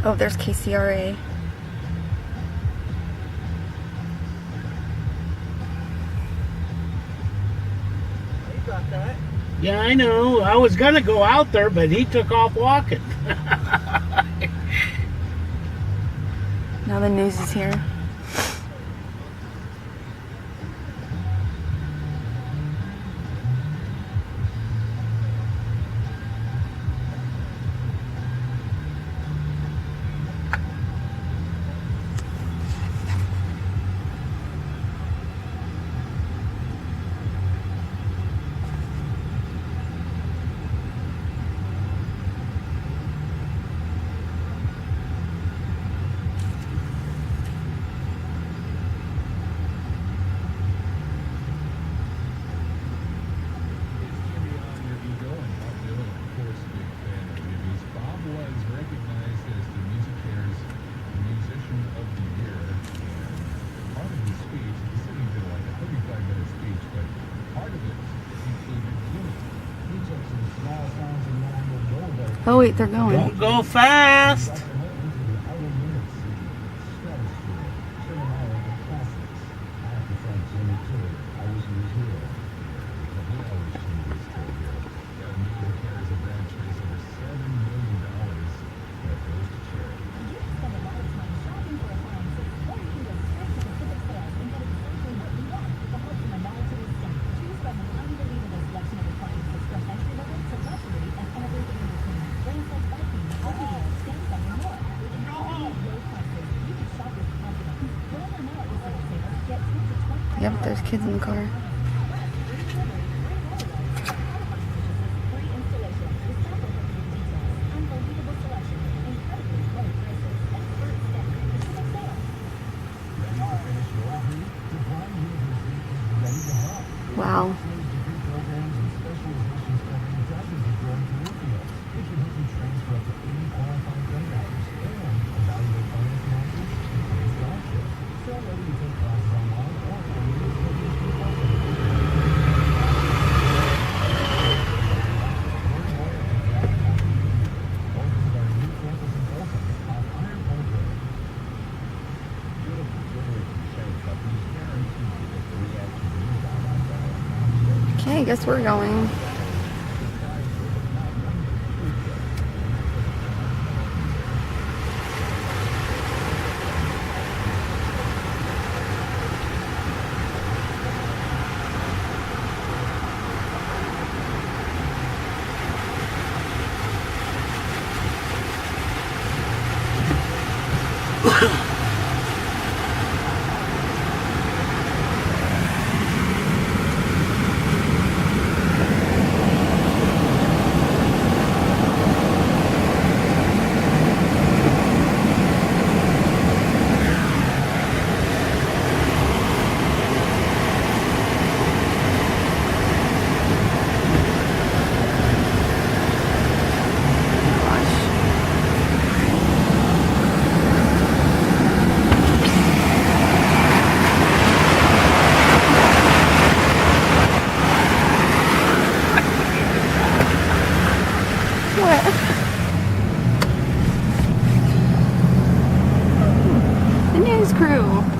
Oh, there's KCRA. Yeah, I know. I was going to go out there, but he took off walking. Now the news is here. Oh wait, they're going. Don't go fast. Yep, there's kids in the car. Wow. Okay, I guess we're going. The news crew.